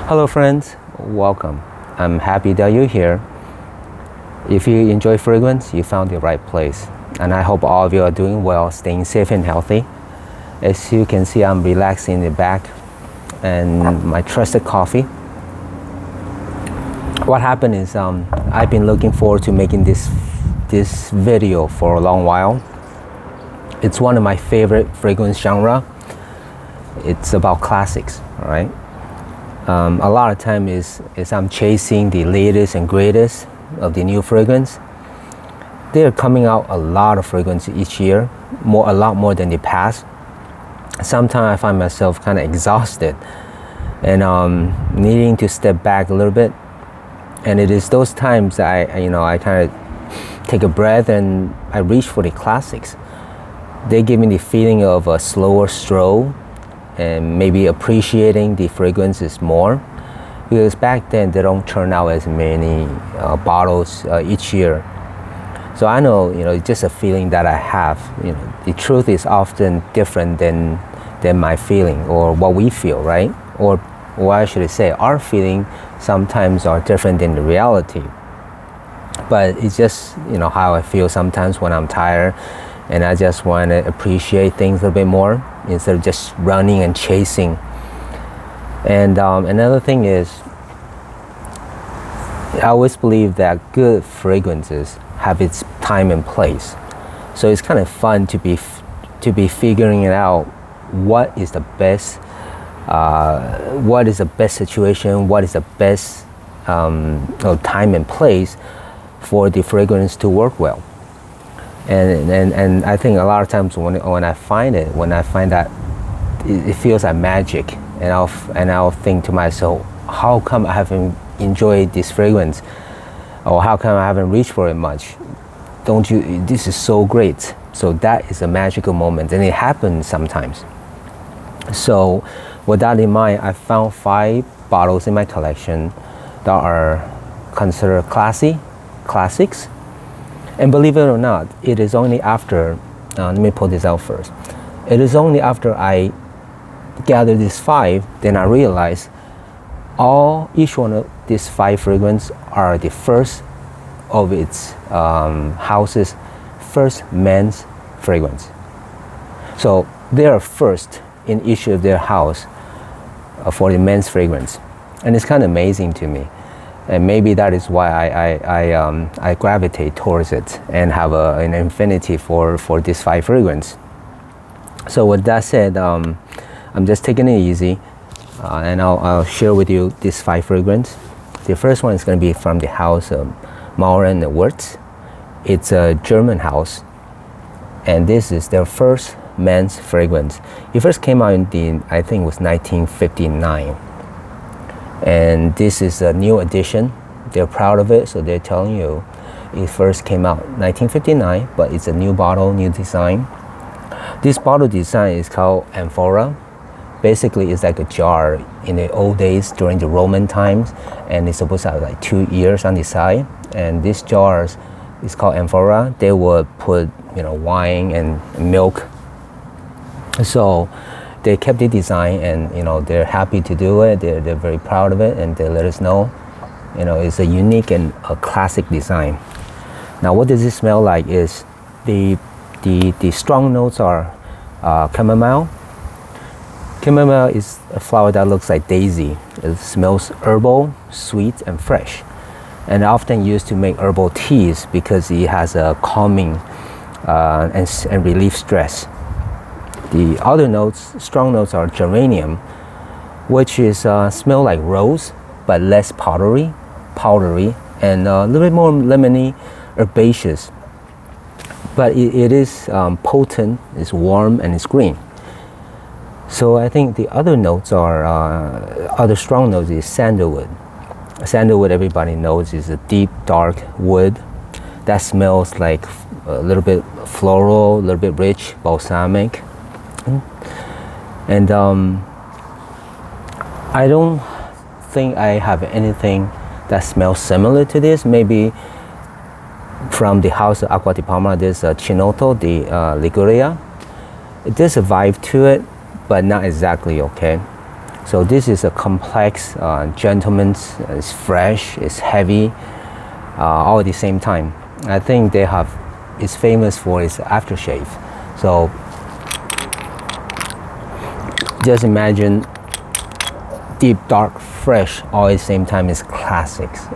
Hello friends, welcome. I'm happy that you're here. If you enjoy fragrance, you found the right place. And I hope all of you are doing well, staying safe and healthy. As you can see, I'm relaxing in the back and my trusted coffee. What happened is I've been looking forward to making this video for a long while. It's one of my favorite fragrance genre. It's about classics, all right? A lot of time is I'm chasing the latest and greatest of the new fragrance. They're coming out a lot of fragrance each year, a lot more than the past. Sometimes I find myself kind of exhausted and needing to step back a little bit. And it is those times that I kind of take a breath and I reach for the classics. They give me the feeling of a slower stroll and maybe appreciating the fragrances more, because back then they don't turn out as many bottles each year. So I know, it's just a feeling that I have. The truth is often different than my feeling or what we feel, right? Or why should I say, our feeling sometimes are different than the reality. But it's just how I feel sometimes when I'm tired and I just want to appreciate things a little bit more instead of just running and chasing. And another thing is, I always believe that good fragrances have its time and place. So it's kind of fun to be figuring it out. What is the best situation? What is the best time and place for the fragrance to work well? And I think a lot of times when I find that it feels like magic, and I'll think to myself, how come I haven't enjoyed this fragrance, or how come I haven't reached for it much? This is so great. So that is a magical moment, and it happens sometimes. So with that in mind, I found 5 bottles in my collection that are considered classics. And believe it or not, it is only after, let me pull this out first. It is only after I gathered these 5, then I realized each one of these 5 fragrances are the first of its house's first men's fragrance. So they are first in each of their house for the men's fragrance. And it's kind of amazing to me. And maybe that is why I gravitate towards it and have an affinity for this 5 fragrance. So with that said, I'm just taking it easy, and I'll share with you this 5 fragrance. The first one is going to be from the house of Maurer & Wirtz. It's a German house, and this is their first men's fragrance. It first came out I think it was 1959. And this is a new edition. They're proud of it, so they're telling you it first came out 1959, but it's a new bottle, new design. This bottle design is called Amphora. Basically, it's like a jar in the old days during the Roman times, and it's supposed to have like 2 ears on the side. And these jars is called Amphora. They would put wine and milk. So they kept the design, and they're happy to do it. They're very proud of it, and they let us know it's a unique and a classic design. Now, what does it smell like is the strong notes are chamomile. Chamomile is a flower that looks like daisy. It smells herbal, sweet, and fresh, and often used to make herbal teas because it has a calming and relief stress. The other notes, strong notes, are geranium, which is smell like rose, but less powdery, and a little bit more lemony, herbaceous. But it is potent, it's warm, and it's green. So I think the other notes are, other strong notes is sandalwood. Sandalwood, everybody knows, is a deep, dark wood that smells like a little bit floral, a little bit rich, balsamic. And I don't think I have anything that smells similar to this. Maybe from the house of Acqua di Parma, there's a Chinotto di Liguria. There's a vibe to it, but not exactly, okay? So this is a complex gentleman's. It's fresh, it's heavy, all at the same time. I think they have, it's famous for its aftershave. So just imagine deep, dark, fresh, all at the same time is classics.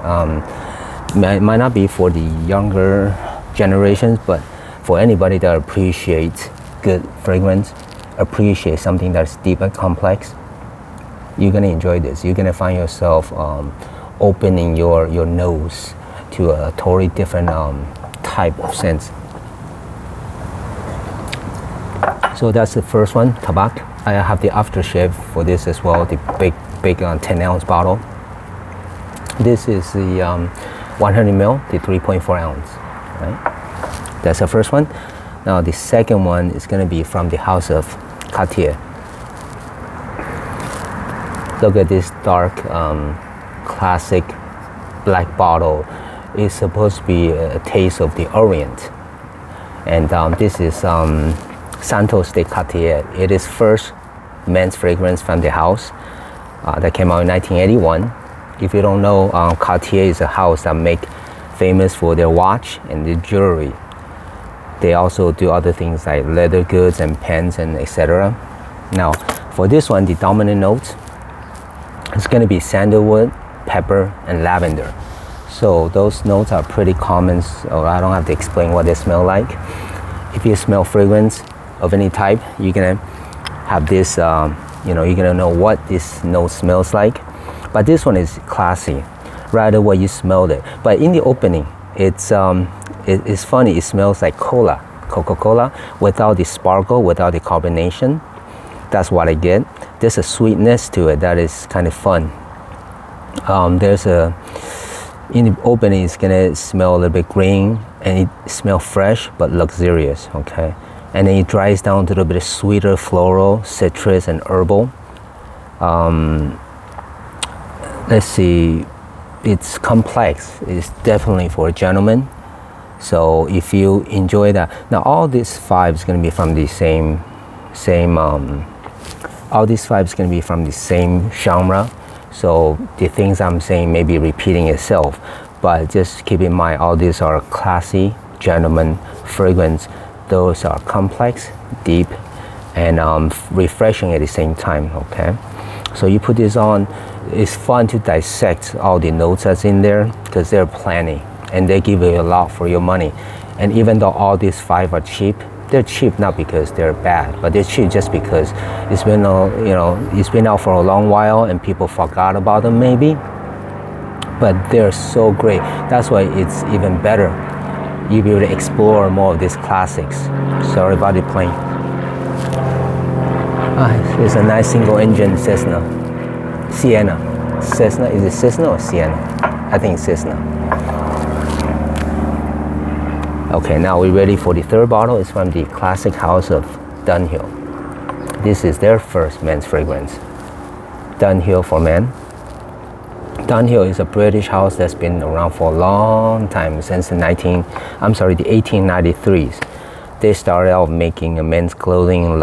Might not be for the younger generations, but for anybody that appreciates good fragrance, appreciate something that's deep and complex, you're gonna enjoy this. You're gonna find yourself opening your nose to a totally different type of scents. So that's the first one, Tabac. I have the aftershave for this as well, the big 10-ounce bottle. This is the 100 ml, the 3.4 ounce, right? That's the first one. Now the second one is gonna be from the house of Catia. Look at this dark, classic black bottle. It's supposed to be a taste of the Orient. And this is Santos de Catia. It is first men's fragrance from the house that came out in 1981. If you don't know, Catia is a house that make famous for their watch and their jewelry. They also do other things like leather goods and pens and etc. Now, for this one, the dominant notes, it's going to be sandalwood, pepper, and lavender. So those notes are pretty common, so I don't have to explain what they smell like. If you smell fragrance of any type, you're going to have this, you're going to know what this note smells like. But this one is classy, right away you smelled it. But in the opening, it's funny, it smells like Coca-Cola, without the sparkle, without the carbonation. That's what I get. There's a sweetness to it that is kind of fun. In the opening, it's gonna smell a little bit green, and it smells fresh but luxurious, okay? And then it dries down to a little bit of sweeter floral, citrus, and herbal. Let's see, it's complex. It's definitely for a gentleman. So if you enjoy that, now all these five is gonna be from the same all these five is gonna be from the same genre. So the things I'm saying may be repeating itself, but just keep in mind all these are classy gentleman fragrance. Those are complex, deep, and refreshing at the same time, okay? So you put this on, it's fun to dissect all the notes that's in there because they're plenty and they give you a lot for your money. And even though all these five are cheap, they're cheap not because they're bad, but they're cheap just because it's been it's been out for a long while and people forgot about them maybe. But they're so great. That's why it's even better. You'll be able to explore more of these classics. Sorry about the plane. It's a nice single engine Sienna. Cessna, is it Cessna or Sienna? I think it's Cessna. Okay, now we're ready for the third bottle. It's from the classic house of Dunhill. This is their first men's fragrance. Dunhill for men. Dunhill is a British house that's been around for a long time, since the 1893s. They started out making men's clothing and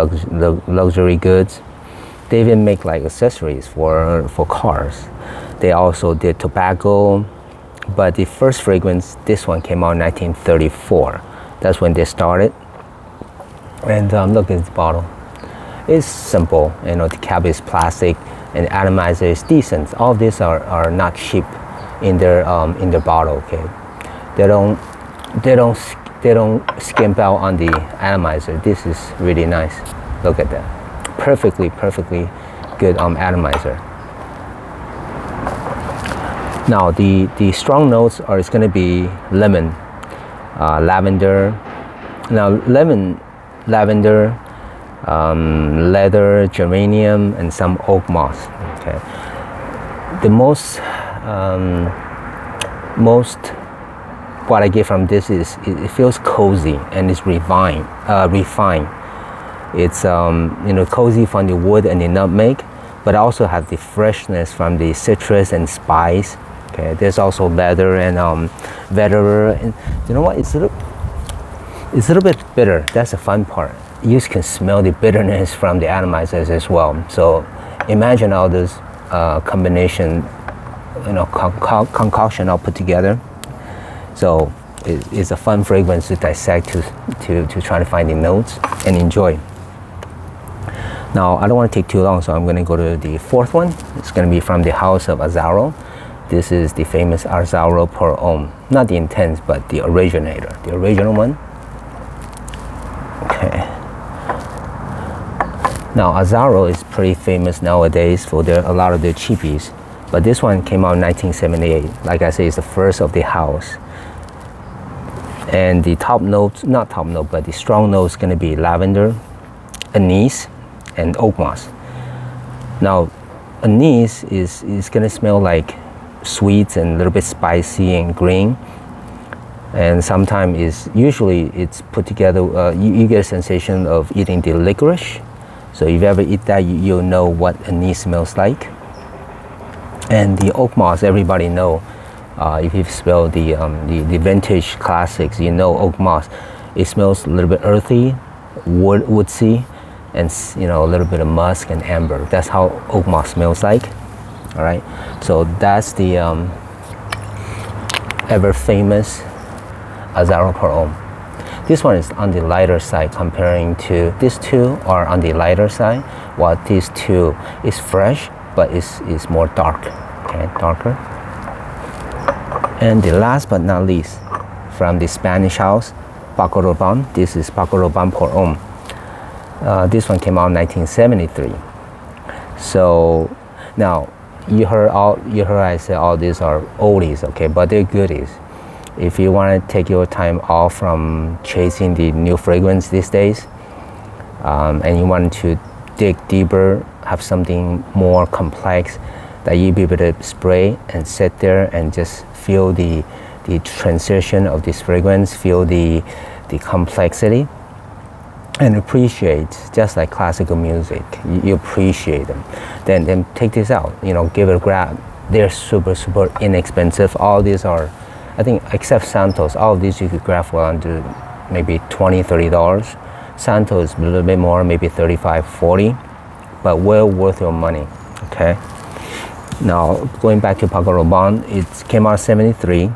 luxury goods. They even make like accessories for cars. They also did tobacco. But the first fragrance, this one came out in 1934. That's when they started. And look at this bottle. It's simple, the cap is plastic and the atomizer is decent. All of these are not cheap in their bottle, okay? They don't skimp out on the atomizer. This is really nice. Look at that. Perfectly good atomizer. Now the strong notes it's going to be lemon, lavender. Now lavender, leather, geranium, and some oak moss. Okay. The most what I get from this is it feels cozy and it's refined. It's cozy from the wood and the nutmeg, but also have the freshness from the citrus and spice. Okay, there's also leather and vetiver, and you know what? It's a little bit bitter. That's the fun part. You can smell the bitterness from the atomizers as well. So imagine all this combination, concoction all put together. So it's a fun fragrance to dissect, to try to find the notes and enjoy. Now, I don't want to take too long, so I'm going to go to the fourth one. It's going to be from the house of Azzaro. This is the famous Azzaro Pour Homme. Not the intense, but the originator, the original one. Okay. Now, Azzaro is pretty famous nowadays for a lot of their cheapies. But this one came out in 1978. Like I say, it's the first of the house. And the top notes, not top note, but the strong note is going to be lavender, anise, and oak moss. Now, anise is going to smell like sweet and a little bit spicy and green. And sometimes usually it's put together, you get a sensation of eating the licorice. So if you ever eat that, you'll know what anise smells like. And the oak moss, everybody know. If you smell the vintage classics, you know oak moss. It smells a little bit earthy, woodsy, and a little bit of musk and amber. That's how oak moss smells like. All right, so that's the ever famous Azzaro Pour Homme. This one is on the lighter side comparing to these two are on the lighter side, while these two is fresh but is more dark. Okay, darker. And the last but not least, from the Spanish house, Paco Rabanne. This is Paco Rabanne Pour Homme. This one came out in 1973. So now you heard I say all these are oldies, okay, but they're goodies. If you want to take your time off from chasing the new fragrance these days, and you want to dig deeper, have something more complex that you be able to spray and sit there and just feel the transition of this fragrance, feel the complexity, and appreciate, just like classical music, you appreciate them. Then take this out, give it a grab. They're super, super inexpensive. All these are, I think, except Santos, all of these you could grab for under maybe $20, $30. Santos a little bit more, maybe $35, $40, but well worth your money, okay? Now, going back to Paco Rabanne, it came out 73.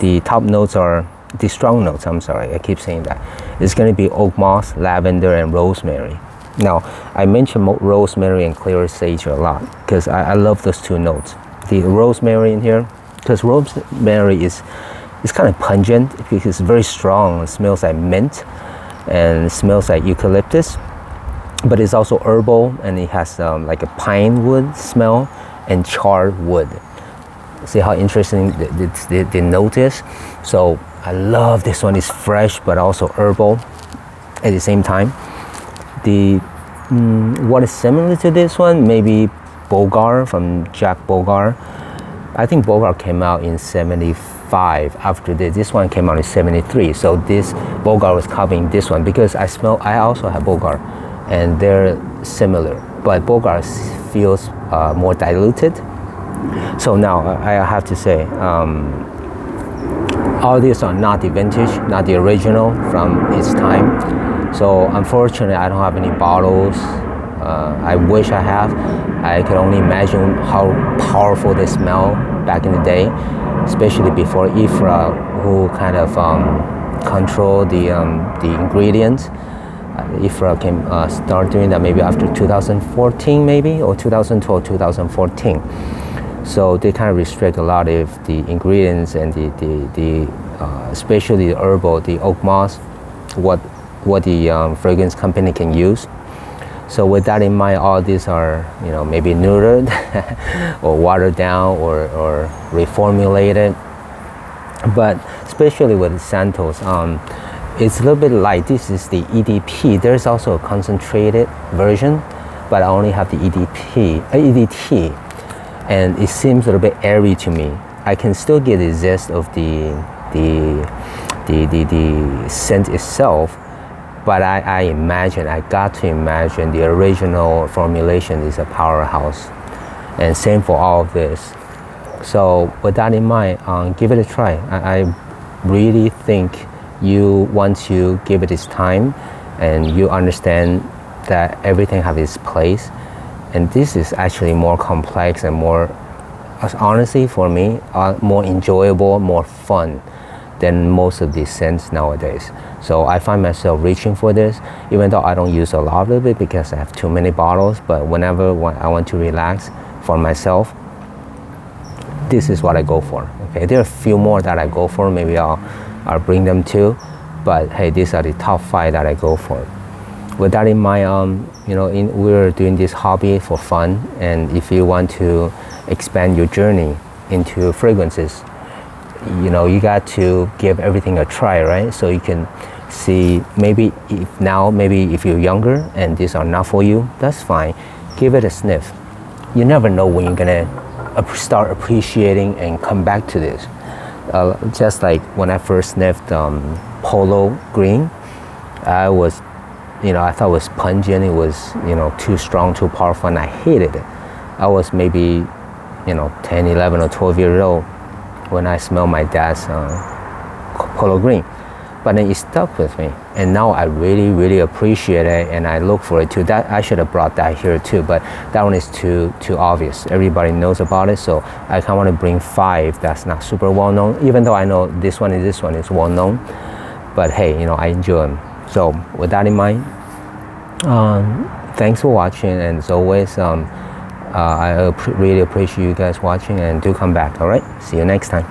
The top notes are, the strong notes, I'm sorry, I keep saying that. It's going to be oak moss, lavender, and rosemary. Now, I mentioned rosemary and clear sage a lot because I love those two notes. The rosemary in here, because rosemary is kind of pungent because it's very strong. It smells like mint and it smells like eucalyptus, but it's also herbal, and it has like a pine wood smell and charred wood. See how interesting the note is? So I love this one. It's fresh but also herbal at the same time. What is similar to this one, maybe Bogart from Jack Bogart. I think Bogart came out in 75 after this one came out in 73. So this Bogart was copying this one because I also have Bogart and they're similar, but Bogart feels more diluted. So now I have to say, all these are not the vintage, not the original from its time. So unfortunately, I don't have any bottles. I wish I have. I can only imagine how powerful they smell back in the day, especially before Ifra, who kind of control the ingredients. Ifra can start doing that maybe after 2014 maybe, or 2012, 2014. So they kind of restrict a lot of the ingredients and the especially the herbal, the oak moss, what the fragrance company can use. So with that in mind, all these are maybe neutered or watered down or reformulated. But especially with Santos, it's a little bit light. This is the EDP. There's also a concentrated version, but I only have the EDT, and it seems a little bit airy to me. I can still get the zest of the scent itself, but I got to imagine the original formulation is a powerhouse, and same for all of this. So with that in mind, give it a try. I really think you want to give it its time, and you understand that everything has its place, And this is actually more complex and more, honestly for me, more enjoyable, more fun than most of these scents nowadays. So I find myself reaching for this, even though I don't use a lot of it because I have too many bottles. But whenever I want to relax for myself, this is what I go for. Okay, there are a few more that I go for. Maybe I'll bring them too. But hey, these are the top 5 that I go for. With that in mind, we're doing this hobby for fun, and if you want to expand your journey into fragrances, you got to give everything a try, right? So you can see, maybe if you're younger and these are not for you, that's fine. Give it a sniff. You never know when you're gonna start appreciating and come back to this. Just like when I first sniffed Polo Green, I thought it was pungent, it was, too strong, too powerful, and I hated it. I was maybe, 10, 11, or 12 years old when I smelled my dad's Polo Green. But then it stuck with me, and now I really, really appreciate it, and I look for it too. That I should have brought that here too, but that one is too obvious. Everybody knows about it, so I kind of want to bring 5 that's not super well known, even though I know this one is well known. But hey, I enjoy them. So with that in mind, thanks for watching, and as always, I really appreciate you guys watching, and do come back. All right, see you next time.